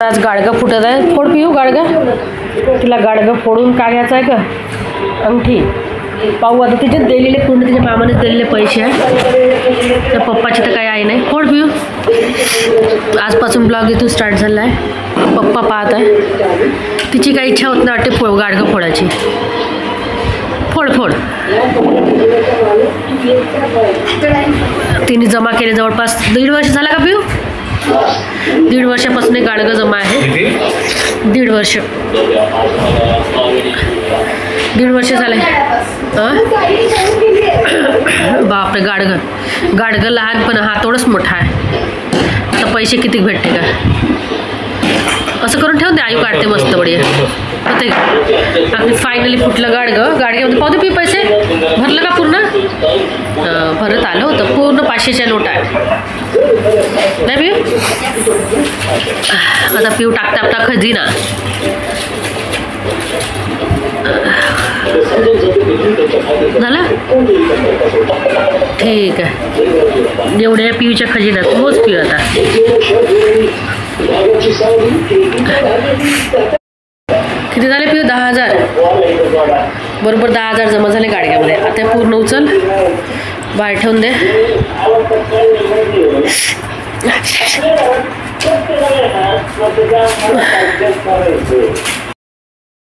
आज गाडगं फुटत आहे. फोड पिऊ गाडगं. तिला गाडगं फोडून काय घ्यायचं आहे का? अंगठी पाहू आता. तिचे दिलेले पूर्ण तिच्या मामानेच दिलेले पैसे आहे. त्या पप्पाची तर काही आहे नाही. फोड पिऊ. आजपासून ब्लॉग इथून स्टार्ट झाला आहे. पप्पा पाहत आहे. तिची काही इच्छा होत नाही वाटते गाडगं फोडायची. फोड फोड. तिने जमा केले जवळपास 1.5 वर्ष झाला का पिऊ? 1.5 वर्षापासून एक गाडगं जमा आहे. 1.5 वर्ष. 1.5 वर्ष झाले. बापरे. गाडगं लहान पण हा थोडंच मोठा आहे. आता पैसे किती भेटते का? असं करून ठेवून दे. आयु काढते मस्त बढिया होते. आपली फायनली फुटलं गाडग्यामध्ये. पाहू दे पिऊ. पैसे भरलं का पूर्ण? भरत आलं होतं. पूर्ण 500च्या नोट आहे. नाही पिऊ? आता पिऊ टाकता आपला खजिना. झालं? ठीक आहे. एवढ्या पिऊच्या खजिन्यात मोज पिऊ आता. किती झाले पिऊ? 10,000. बरोबर 10,000 जमा झाले गाडग्यामध्ये. आता पूर्ण उचल बाहेर ठेवून दे.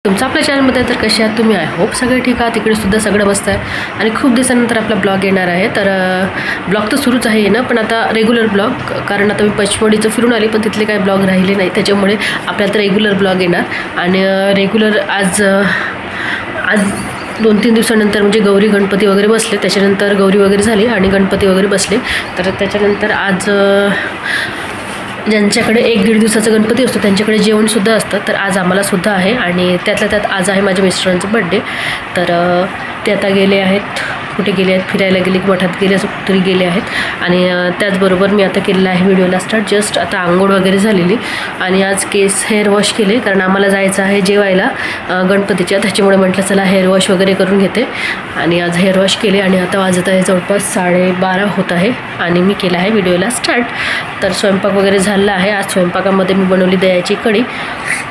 तुमचं आपल्या चॅनलमध्ये तर कसे आहात तुम्ही? आय होप सगळे ठीक आहात. तिकडे सुद्धा सगळं मस्त आहे. आणि खूप दिवसानंतर आपला ब्लॉग येणार आहे. तर ब्लॉग तर सुरूच आहे ना, पण आता रेग्युलर ब्लॉग. कारण आता मी पचमढीचं फिरून आली पण तिथले काही ब्लॉग राहिले नाही. त्याच्यामुळे आपल्याला तर रेग्युलर ब्लॉग येणार. आणि रेग्युलर आज 2-3 दिवसानंतर म्हणजे गौरी गणपती वगैरे बसले. त्याच्यानंतर गौरी वगैरे झाली आणि गणपती वगैरे बसले. तर त्याच्यानंतर आज ज्यांच्याकडे 1-1.5 दिवसाचा गणपती असतो त्यांच्याकडे जेवणसुद्धा असतं. तर आज आम्हालासुद्धा आहे. आणि त्यातल्या त्यात आज आहे माझ्या मिस्टरांचं बड्डे. तर ते आता गेले आहेत. कुठे गेले आहेत? फिरायला गेले की मठात गेले असं कुठेतरी गेले आहेत. आणि त्याचबरोबर मी आता केलेला आहे व्हिडिओला स्टार्ट. जस्ट आता आंघोळ वगैरे झालेली. आणि आज केस हेअर वॉश केले कारण आम्हाला जायचं आहे जेवायला गणपतीच्या. त्याच्यामुळे म्हटलं चला हेअर वॉश वगैरे करून घेते. आणि आज हेअर वॉश केले. आणि आता वाजत आहे जवळपास 12:30 होत आहे. आणि मी केला आहे व्हिडिओला स्टार्ट. तर स्वयंपाक वगैरे झाला आहे. आज स्वयंपाकामध्ये मी बनवली दह्याची कढी.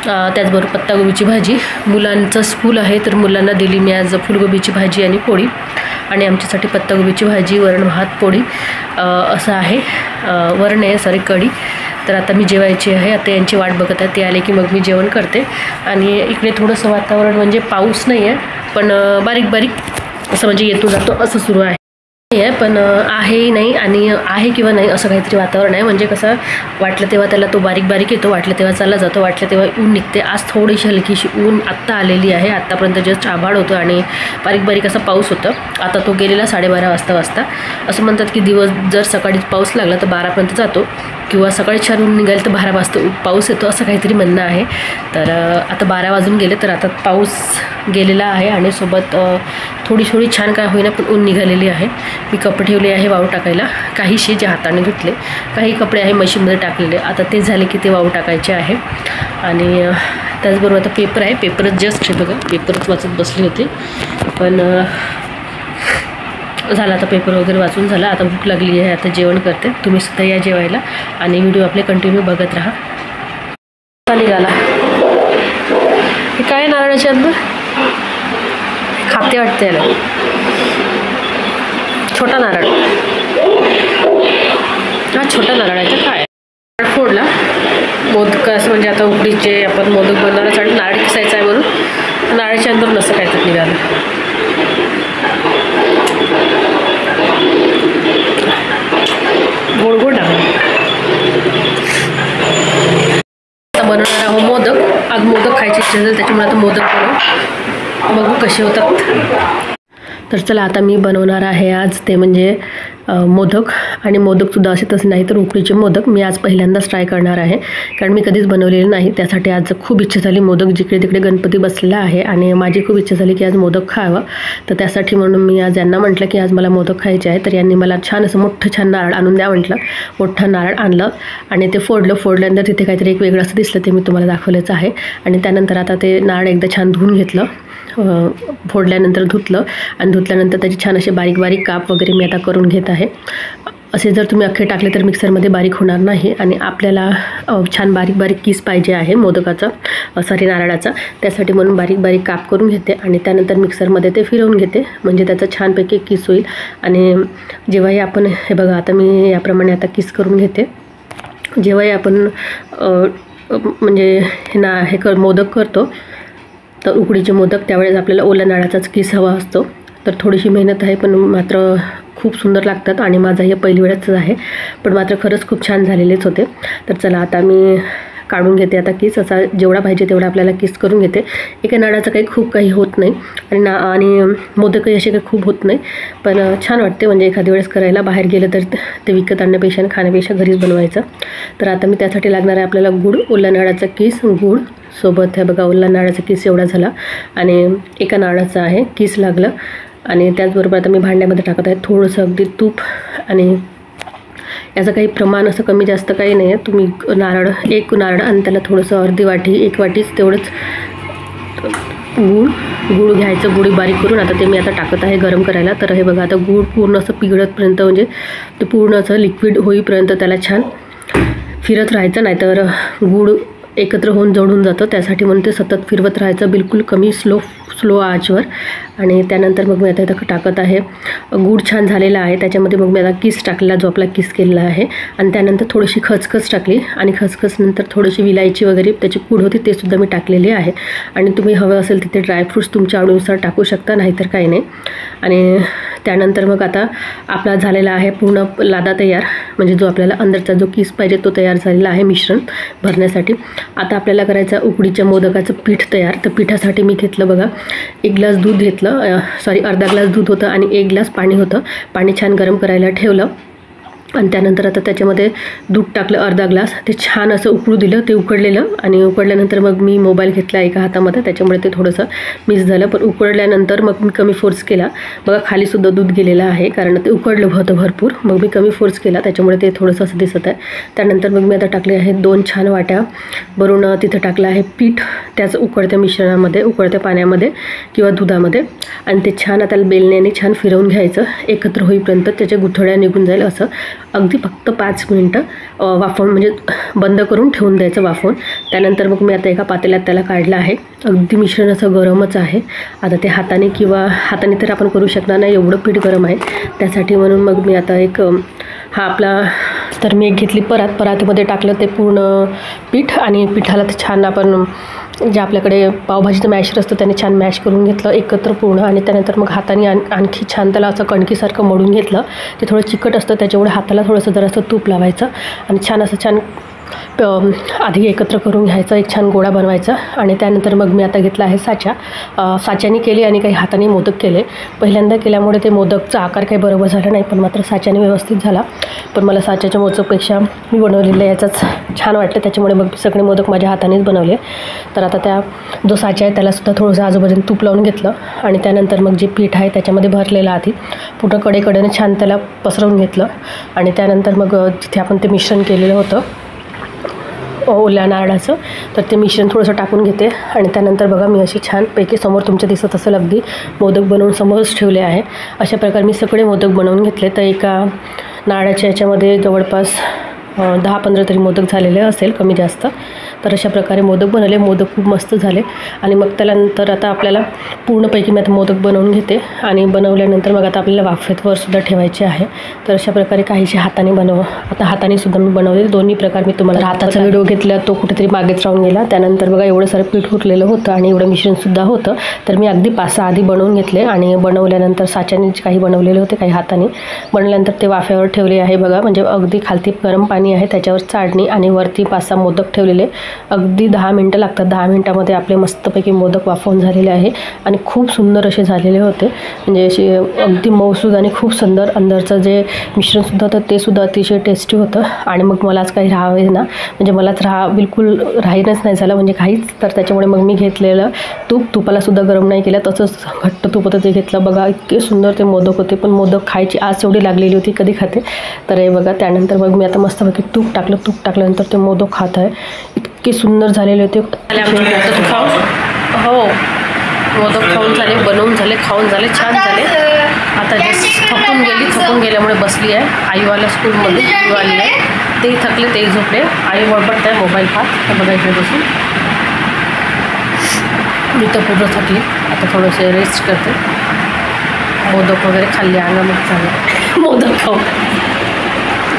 त्याचबरोबर पत्तागोबीची भाजी. मुलांचं स्कूल आहे तर मुलांना दिली मी आज फुलगोबीची भाजी आणि पोळी. आणि आमच्यासाठी पत्तागोबीची भाजी, वरण, भात, पोळी असं आहे. वरण आहे सॉरी कढी. तर आता मी जेवायची आहे. आता यांची वाट बघत आहे. ते आले की मग मी जेवण करते. आणि इकडे थोडंसं वातावरण म्हणजे पाऊस नाही आहे पण बारीक बारीक असं म्हणजे येतो जातो असं सुरू आहे. पण आहे नाही आणि आहे किंवा नाही असं काहीतरी वातावरण आहे. म्हणजे कसं वाटलं तेव्हा त्याला तो बारीक बारीक येतो, वाटलं तेव्हा चालला जातो, वाटलं तेव्हा ऊन निघते. आज थोडीशी हलकीशी ऊन आत्ता आलेली आहे. आत्तापर्यंत जस्ट आभाळ होतं आणि बारीक बारीक असा पाऊस होतं. आता तो गेलेला 12:30 वाजता. असं म्हणतात की दिवस जर सकाळी पाऊस लागला तर 12पर्यंत जातो किंवा सकाळी छान ऊन निघाल तर 12 वाजता पाऊस येतो असं काहीतरी म्हणणं आहे. तर आता 12 वाजून गेले तर आता पाऊस गेलेला आहे. आणि सोबत थोडी छान काय होईना पण ऊन निघालेली आहे. मी कपडे ठेवले आहे वाळू टाकायला. काहीशी जे हाताने धुतले, काही कपडे आहे मशीनमध्ये टाकलेले. आता ते झाले की ते वाळू टाकायचे आहे. आणि त्याचबरोबर आता पेपर आहे. पेपरच जस्ट हे बघा पेपरच वाचत बसले होते पण झाला आता पेपर वगैरे वाचून झाला. आता भूक लागली आहे. आता जेवण करते. तुम्ही सुद्धा या जेवायला आणि व्हिडिओ आपले कंटिन्यू बघत राहा. निघाला हे काय नारळाच्या अंदर खाते वाटते याला. छोटा नारळ. हा छोटा नारळाचा काय फोडला. मोदक असं म्हणजे आता उकडीचे आपण मोदक बनवण्यासाठी नारळ किसायचा आहे म्हणून नारळाच्या अंदर नसं काय तर निघालं. गोड गोड टाकून आता बनवणार आहोत मोदक. आज मोदक खायची इच्छा झाली त्याच्यामुळे आता मोदक बनवू. बघू कसे होतात. तर चला आता मी बनवणार आहे आज ते म्हणजे मोदक. आणि मोदकसुद्धा असे तसे नाही तर उकडीचे मोदक मी आज पहिल्यांदाच ट्राय करणार आहे कारण मी कधीच बनवलेले नाही. त्यासाठी आज खूप इच्छा झाली. मोदक जिकडे तिकडे गणपती बसलेला आहे आणि माझी खूप इच्छा झाली की आज मोदक खावं. तर त्यासाठी म्हणून मी आज यांना म्हटलं की आज मला मोदक खायचे आहे. तर यांनी मला छान असं मोठं छान नारळ आणून द्या म्हटलं. मोठं नारळ आणलं आणि ते फोडल्यानंतर तिथे काहीतरी एक वेगळं असं दिसलं ते मी तुम्हाला दाखवलेचं आहे. आणि त्यानंतर आता ते नारळ एकदा छान धुवून घेतलं. फोडल्यानंतर धुतलं आणि धुतल्यानंतर त्याची छान असे बारीक बारीक काप वगैरे मी आता करून घेत आहे. असे जर तुम्ही अख्खे टाकले तर मिक्सरमध्ये बारीक होणार नाही आणि आपल्याला छान बारीक बारीक किस पाहिजे आहे मोदकाचा सॉरी नारळाचा, त्यासाठी म्हणून बारीक बारीक काप करून घेते आणि त्यानंतर मिक्सरमध्ये ते फिरवून घेते म्हणजे त्याचा छानपैकी किस होईल. आणि जेव्हाही आपण हे बघा आता मी याप्रमाणे आता किस करून घेते. जेव्हाही आपण म्हणजे हे मोदक करतो तर उकडीचे मोदक त्यावेळेस आपल्याला ओल्या नारळाचाच किस हवा असतो. तर थोडीशी मेहनत आहे पण मात्र खूप सुंदर लागतात आणि माझा हे पहिली वेळच आहे पण मात्र खरंच खूप छान झालेलेच होते. तर चला आता मी काढून घेते आता किस. असा जेवढा पाहिजे तेवढा आपल्याला किस करून घेते. एका नारळाचं खूप काही होत नाही आणि मोदकही असे काही खूप होत नाही पण छान वाटते म्हणजे एखाद्या वेळेस करायला. बाहेर गेलं तर ते विकत आणण्यापेक्षा आणि खाण्यापेक्षा घरीच बनवायचं. तर आता मी त्यासाठी लागणार आहे आपल्याला गूळ, ओल्या नारळाचा किस, गूळ सोबत हे बघा ओल्या नारळाचा किस एवढा झाला आणि एका नारळाचा आहे किस लागलं. आणि त्याचबरोबर आता मी भांड्यामध्ये टाकत आहे थोडंसं अगदी तूप आणि याचं काही प्रमाण असं कमी जास्त काही नाही आहे. तुम्ही एक नारळ आणि त्याला थोडंसं अर्धी वाटी 1 वाटीच तेवढंच गूळ घ्यायचं. गुळ बारीक करून आता ते मी आता टाकत आहे गरम करायला. तर हे बघा आता गूळ पूर्ण असं पिघळतपर्यंत म्हणजे ते पूर्ण असं लिक्विड होईपर्यंत त्याला छान फिरत राहायचं, नाहीतर गूळ एकत्र होऊन जळून जातं. त्यासाठी म्हणून ते सतत फिरवत राहायचं बिलकुल कमी स्लो आचवर. आणि त्यानंतर मग मी आता इथं टाकत आहे गूळ छान झालेला आहे त्याच्यामध्ये मग मी आता किस टाकलेला जो आपला किस केलेला आहे आणि त्यानंतर थोडीशी खसखस टाकली आणि खसखसनंतर थोडीशी विलायची वगैरे त्याची पूड होती ते सुद्धा मी टाकलेली आहे. आणि तुम्ही हवं असेल तिथे ड्रायफ्रूट्स तुमच्या आवडीनुसार टाकू शकता, नाहीतर काही नाही. आणि त्यानंतर मग आता आपला झालेला आहे पूर्ण लादा तयार, म्हणजे जो आपल्याला अंदरचा जो किस पाहिजे तो तयार झालेला आहे मिश्रण भरण्यासाठी. आता आपल्याला करायचं उकडीच्या मोदकाचं पीठ तयार. तर पिठासाठी मी घेतलं बघा 1 ग्लास दूध घेतलं, अर्धा ग्लास दूध होतं आणि 1 ग्लास पाणी होतं. पाणी छान गरम करायला ठेवलं आणि त्यानंतर आता त्याच्यामध्ये दूध टाकलं अर्धा ग्लास. ते छान असं उकळू दिलं, ते उकडलेलं आणि उकडल्यानंतर मग मी मोबाईल घेतला एका हातामध्ये त्याच्यामुळे ते थोडंसं मिस झालं. पण उकडल्यानंतर मग मी कमी फोर्स केला बघा, खालीसुद्धा दूध गेलेलं आहे कारण ते उकडलं होतं भरपूर. मग मी कमी फोर्स केला त्याच्यामुळे ते थोडंसं असं दिसत आहे. त्यानंतर मग मी आता टाकले आहे 2 छान वाट्या भरून तिथं टाकलं आहे पीठ त्याच उकडत्या मिश्रणामध्ये, उकडत्या पाण्यामध्ये किंवा दुधामध्ये. आणि ते छान आता बेलण्याने छान फिरवून घ्यायचं एकत्र होईपर्यंत, त्याच्या गुठळ्या निघून जाईल असं. अगदी फक्त 5 मिनटं वाफवून म्हणजे बंद करून ठेवून द्यायचं वाफवून. त्यानंतर मग मी आता एका पातेल्यात त्याला काढलं आहे. अगदी मिश्रण असं गरमच आहे. आता ते हाताने तर आपण करू शकणार नाही एवढं पीठ गरम आहे. त्यासाठी म्हणून मग मी आता तर मी एक घेतली परातीमध्ये टाकलं ते पूर्ण पीठ आणि पिठाला ते छान आपण जे आपल्याकडे पावभाजीचं मॅशर असतं त्याने छान मॅश करून घेतलं एकत्र पूर्ण. आणि त्यानंतर मग हाताने आणखी छान त्याला असं कणकीसारखं मोडून घेतलं. ते थोडं चिकट असतं त्याच्यामुळे हाताला थोडंसं जरासं तूप लावायचं आणि छान आधी एकत्र करून घ्यायचं, एक छान गोळा बनवायचा. आणि त्यानंतर मग मी आता घेतला आहे साच्याने केले आणि काही हाताने मोदक केले. पहिल्यांदा केल्यामुळे ते मोदकचा आकार काही बरोबर झाला नाही पण मात्र साच्याने व्यवस्थित झाला. पण मला साच्याच्या मोदकपेक्षा मी बनवलेलं याचाच छान वाटतं त्याच्यामुळे मग सगळे मोदक माझ्या हातानेच बनवले. तर आता जो साचा आहे त्यालासुद्धा थोडंसं आजूबाजूने तूप लावून घेतलं आणि त्यानंतर मग जे पीठ आहे त्याच्यामध्ये भरलेलं आधी पूर्ण कडेकडेने छान त्याला पसरवून घेतलं. आणि त्यानंतर मग जिथे आपण ते मिश्रण केलेलं होतं ओल्या नारळाचं तर ते मिश्रण थोडंसं टाकून घेते. आणि त्यानंतर बघा मी अशी छानपैकी समोर तुमच्या दिसत असेल अगदी मोदक बनवून समोरच ठेवले आहे. अशा प्रकारे मी सगळे मोदक बनवून घेतले. तर एका नारळाच्या याच्यामध्ये जवळपास 10-15 तरी मोदक झालेले असेल कमी जास्त. तर अशा प्रकारे मोदक बनवले. मोदक खूप मस्त झाले. आणि मग त्यानंतर आता आपल्याला पूर्णपैकी मी आता मोदक बनवून घेते आणि बनवल्यानंतर मग आता आपल्याला वाफेवर सुद्धा ठेवायचे आहे. तर अशा प्रकारे काहीशी हाताने सुद्धा मी बनवले. दोन्ही प्रकार मी तुम्हाला हाताचा व्हिडिओ घेतला तो कुठेतरी मागेच राहून गेला. त्यानंतर बघा एवढं सारं पीठ उरलेलं होतं आणि एवढं मिश्रणसुद्धा होतं. तर मी अगदी 5-6 आधी बनवून घेतले आणि बनवल्यानंतर साच्याने काही बनवलेले होते काही हाताने बनवल्यानंतर ते वाफ्यावर ठेवले आहे बघा. म्हणजे अगदी खालती गरम पाणी आहे त्याच्यावर चाळणी आणि वरती 5-6 मोदक ठेवलेले. अगदी 10 मिनटं लागतात. 10 मिनटामध्ये आपले मस्तपैकी मोदक वाफवून झालेले आहे आणि खूप सुंदर असे झालेले होते. म्हणजे असे अगदी मऊसूद आणि खूप सुंदर अंदरचं जे मिश्रणसुद्धा होतं ते सुद्धा अतिशय टेस्टी होतं. आणि मग मलाच काही राहावे ना, म्हणजे मलाच बिलकुल राहीनच नाही झालं म्हणजे काहीच. तर त्याच्यामुळे मग मी घेतलेलं तुपालासुद्धा गरम नाही केलं, तसंच घट्ट तूप होतं ते घेतलं बघा. इतके सुंदर ते मोदक होते. पण मोदक खायची आज एवढी लागलेली होती कधी खाते. तर हे बघा त्यानंतर मग मी आता मस्तपैकी तूप टाकल्यानंतर ते मोदक खात आहे. इतके सुंदर झालेले होते. हो मोदक खाऊन झाले, बनवून झाले, खाऊन झाले, छान झाले. आता जस्ट थकून गेल्यामुळे बसली आहे. आईवाला स्कूलमध्ये आली आहे, तेही थकले, तेही झोपले. आई बडबडत आहे मोबाईल पाहत. बघा इकडे बसून. मी तर पूर्ण थकली. आता थोडंसं रेस्ट करते. मोदक वगैरे खाल्ले, अंगामध्ये चांगलं मोदक खाऊ.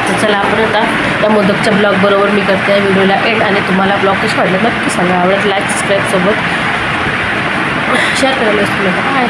तर चला आपण आता त्या मोदकच्या ब्लॉग बरोबर मी करते आहे व्हिडिओला एंड. आणि तुम्हाला ब्लॉग कसे वाटले नक्की सांगा. आवडत लाईक सबस्क्राईब सोबत शेअर करायला. बाय.